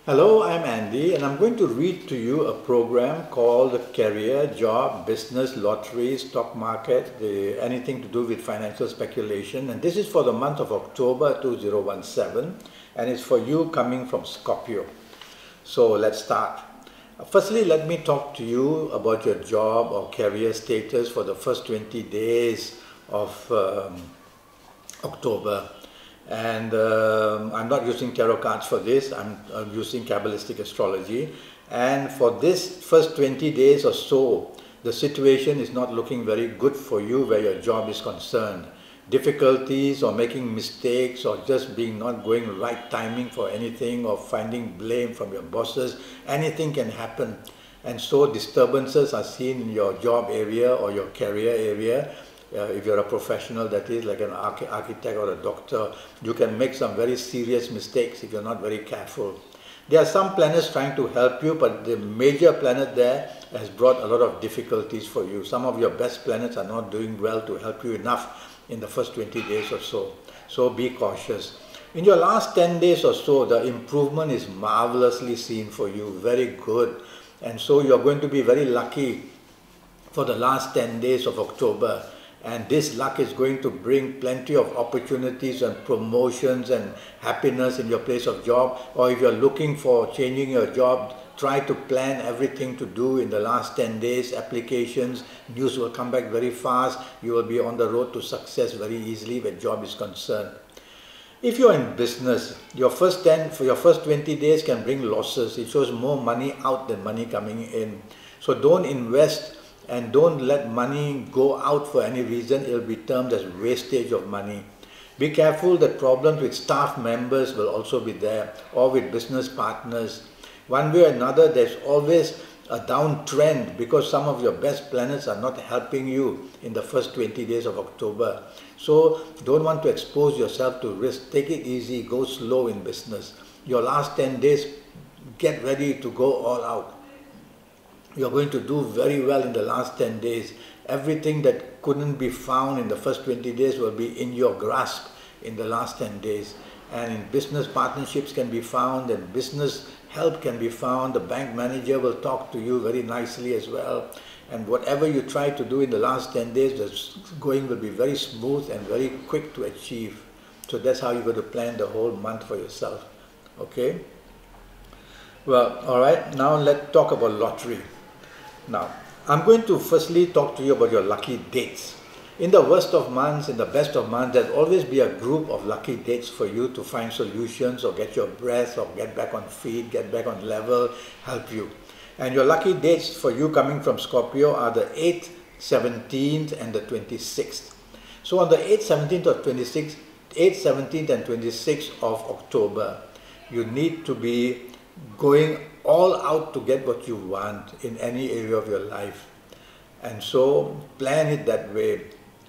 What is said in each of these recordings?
Hello, I'm Andy and I'm going to read to you a program called Career, Job, Business, Lotteries, Stock Market, anything to do with financial speculation. And this is for the month of October 2017 and it's for you coming from Scorpio. So let's start. Firstly, let me talk to you about your job or career status for the first 20 days of October. And I'm not using tarot cards for this, I'm using Kabbalistic astrology. And for this first 20 days or so, the situation is not looking very good for you where your job is concerned. Difficulties or making mistakes or just being not going right timing for anything or finding blame from your bosses, anything can happen. And so disturbances are seen in your job area or your career area. If you're a professional, that is like an architect or a doctor, you can make some very serious mistakes if you're not very careful. There are some planets trying to help you, but the major planet there has brought a lot of difficulties for you. Some of your best planets are not doing well to help you enough in the first 20 days or so. So be cautious. In your last 10 days or so, the improvement is marvelously seen for you, very good. And so you're going to be very lucky for the last 10 days of October. And this luck is going to bring plenty of opportunities and promotions and happiness in your place of job. Or if you're looking for changing your job, try to plan everything to do in the last 10 days. Applications, news will come back very fast. You will be on the road to success very easily where job is concerned. If you're in business, your first 20 days can bring losses. It shows more money out than money coming in. So don't invest and don't let money go out for any reason. It will be termed as wastage of money. Be careful that problems with staff members will also be there or with business partners. One way or another, there's always a downtrend because some of your best planets are not helping you in the first 20 days of October. So don't want to expose yourself to risk. Take it easy, go slow in business. Your last 10 days, get ready to go all out. You're going to do very well in the last 10 days. Everything that couldn't be found in the first 20 days will be in your grasp in the last 10 days. And in business partnerships can be found and business help can be found. The bank manager will talk to you very nicely as well. And whatever you try to do in the last 10 days, the going will be very smooth and very quick to achieve. So that's how you're going to plan the whole month for yourself. Okay? Well, alright, now let's talk about lottery. Now, I'm going to firstly talk to you about your lucky dates. In the worst of months, in the best of months, there'll always be a group of lucky dates for you to find solutions or get your breath or get back on feet, get back on level, help you. And your lucky dates for you coming from Scorpio are the 8th, 17th and the 26th. So on the 8th, 17th or 26th, 8th, 17th and 26th of October, you need to be going all out to get what you want in any area of your life. And so plan it that way.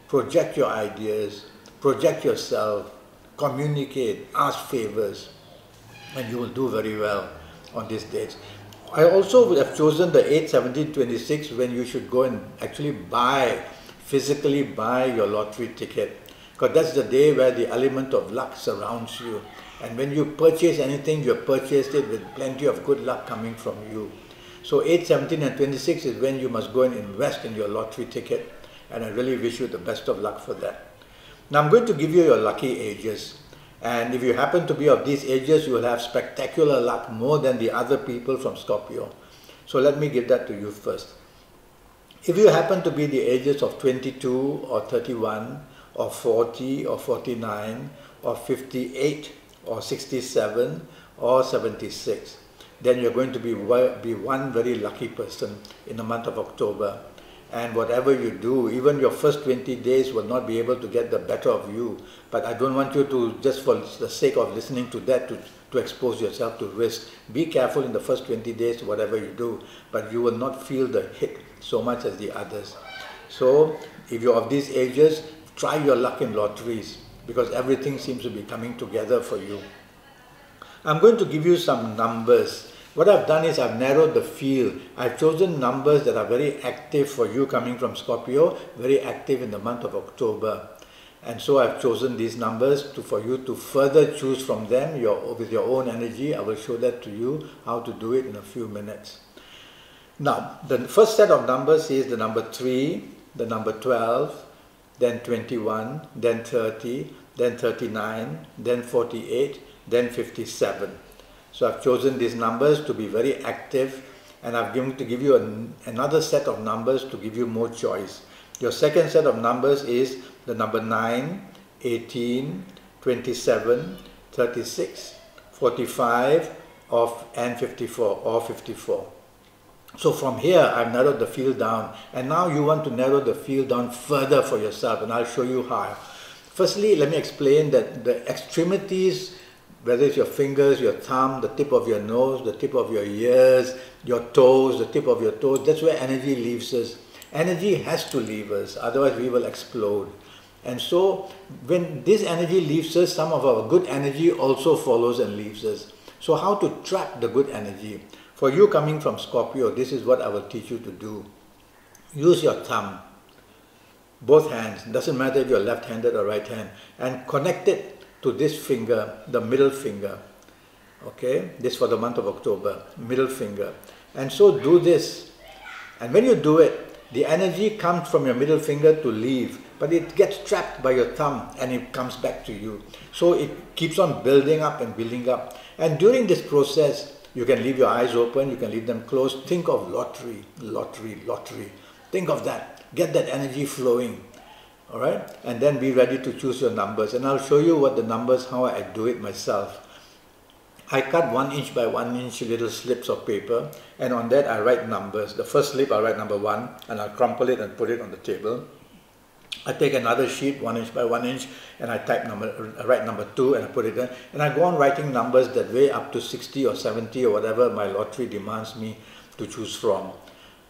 Project your ideas, project yourself, communicate, ask favors, and you will do very well on these dates. I also would have chosen the 8th, 17th, 26th when you should go and actually physically buy your lottery ticket, because that's the day where the element of luck surrounds you. And when you purchase anything, you have purchased it with plenty of good luck coming from you. So 8, 17 and 26 is when you must go and invest in your lottery ticket. And I really wish you the best of luck for that. Now I'm going to give you your lucky ages. And if you happen to be of these ages, you will have spectacular luck more than the other people from Scorpio. So let me give that to you first. If you happen to be the ages of 22 or 31 or 40 or 49 or 58, or 67 or 76, then you're going to be one very lucky person in the month of October. And whatever you do, even your first 20 days will not be able to get the better of you. But I don't want you to, just for the sake of listening to that, to expose yourself to risk. Be careful in the first 20 days, whatever you do, but you will not feel the hit so much as the others. So if you're of these ages, try your luck in lotteries, because everything seems to be coming together for you. I'm going to give you some numbers. What I've done is I've narrowed the field. I've chosen numbers that are very active for you coming from Scorpio, very active in the month of October. And so I've chosen these numbers for you to further choose from them with your own energy. I will show that to you, how to do it in a few minutes. Now, the first set of numbers is the number 3, the number 12, then 21, then 30, then 39, then 48, then 57. So I've chosen these numbers to be very active, and I'm going to give you another set of numbers to give you more choice. Your second set of numbers is the number 9, 18, 27, 36, 45, and 54, or 54. So from here, I've narrowed the field down, and now you want to narrow the field down further for yourself, and I'll show you how. Firstly, let me explain that the extremities, whether it's your fingers, your thumb, the tip of your nose, the tip of your ears, your toes, the tip of your toes, that's where energy leaves us. Energy has to leave us, otherwise we will explode. And so when this energy leaves us, some of our good energy also follows and leaves us. So how to trap the good energy? For you coming from Scorpio, this is what I will teach you to do. Use your thumb, both hands, doesn't matter if you're left-handed or right-hand, and connect it to this finger, the middle finger. Okay, this for the month of October, middle finger. And so do this. And when you do it, the energy comes from your middle finger to leave, but it gets trapped by your thumb and it comes back to you. So it keeps on building up and building up. And during this process, you can leave your eyes open, you can leave them closed. Think of lottery, lottery, lottery. Think of that. Get that energy flowing. All right? And then be ready to choose your numbers. And I'll show you what the numbers, how I do it myself. I cut 1 inch by 1 inch little slips of paper, and on that I write numbers. The first slip I'll write number 1, and I'll crumple it and put it on the table. I take another sheet 1 inch by 1 inch, and I write number 2, and I put it there. And I go on writing numbers that weigh up to 60 or 70 or whatever my lottery demands me to choose from.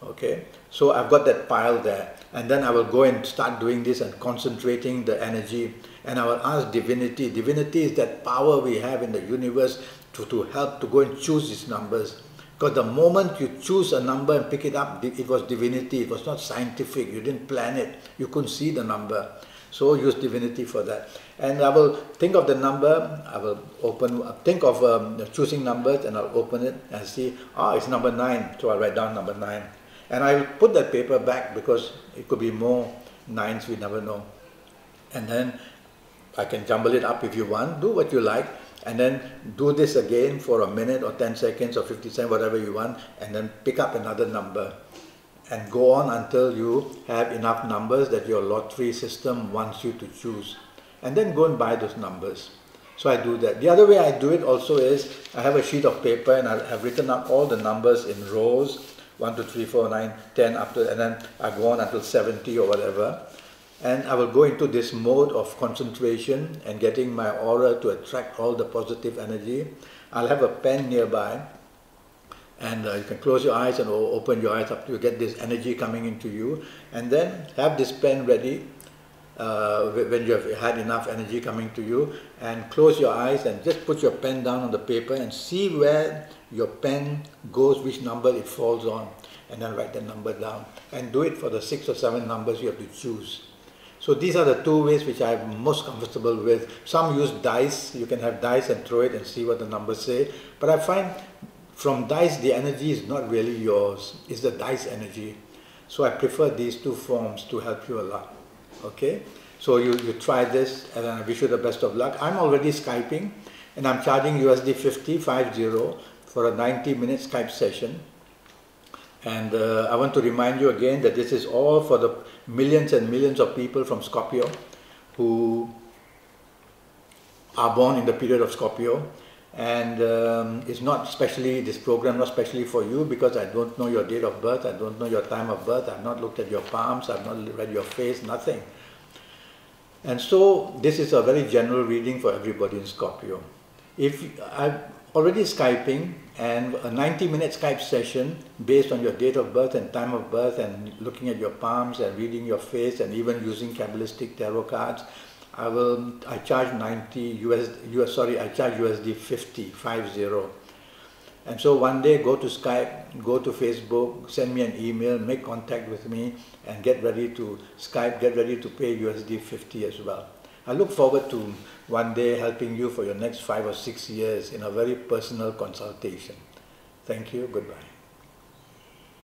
Okay, so I've got that pile there, and then I will go and start doing this and concentrating the energy, and I will ask divinity. Divinity is that power we have in the universe to help to go and choose these numbers. Because the moment you choose a number and pick it up, it was divinity, it was not scientific, you didn't plan it, you couldn't see the number. So use divinity for that. And I will think of the number, I will think of choosing numbers, and I'll open it and see, it's number 9, so I'll write down number 9. And I will put that paper back because it could be more 9s, we never know. And then I can jumble it up if you want, do what you like, and then do this again for a minute or 10 seconds or 50 seconds, whatever you want, and then pick up another number. And go on until you have enough numbers that your lottery system wants you to choose. And then go and buy those numbers. So I do that. The other way I do it also is, I have a sheet of paper and I have written up all the numbers in rows, 1, 2, 3, 4, 9, 10 up to, and then I go on until 70 or whatever. And I will go into this mode of concentration and getting my aura to attract all the positive energy. I'll have a pen nearby, and you can close your eyes and open your eyes up to get this energy coming into you, and then have this pen ready when you have had enough energy coming to you, and close your eyes and just put your pen down on the paper and see where your pen goes, which number it falls on, and then write the number down, and do it for the 6 or 7 numbers you have to choose. So these are the 2 ways which I'm most comfortable with. Some use dice, you can have dice and throw it and see what the numbers say, but I find from dice the energy is not really yours, it's the dice energy. So I prefer these 2 forms to help you a lot. Okay, so you try this, and I wish you the best of luck. I'm already Skyping, and I'm charging USD 50 for a 90-minute Skype session. And I want to remind you again that this is all for the millions and millions of people from Scorpio who are born in the period of Scorpio. And it's not specially, this program not specially for you, because I don't know your date of birth, I don't know your time of birth, I've not looked at your palms, I've not read your face, nothing. And so this is a very general reading for everybody in Scorpio. If I'm already Skyping, and a 90-minute Skype session based on your date of birth and time of birth, and looking at your palms and reading your face and even using Kabbalistic tarot cards, I charge USD 50. And so one day go to Skype, go to Facebook, send me an email, make contact with me, and get ready to Skype, get ready to pay USD 50 as well. I look forward to one day helping you for your next 5 or 6 years in a very personal consultation. Thank you. Goodbye.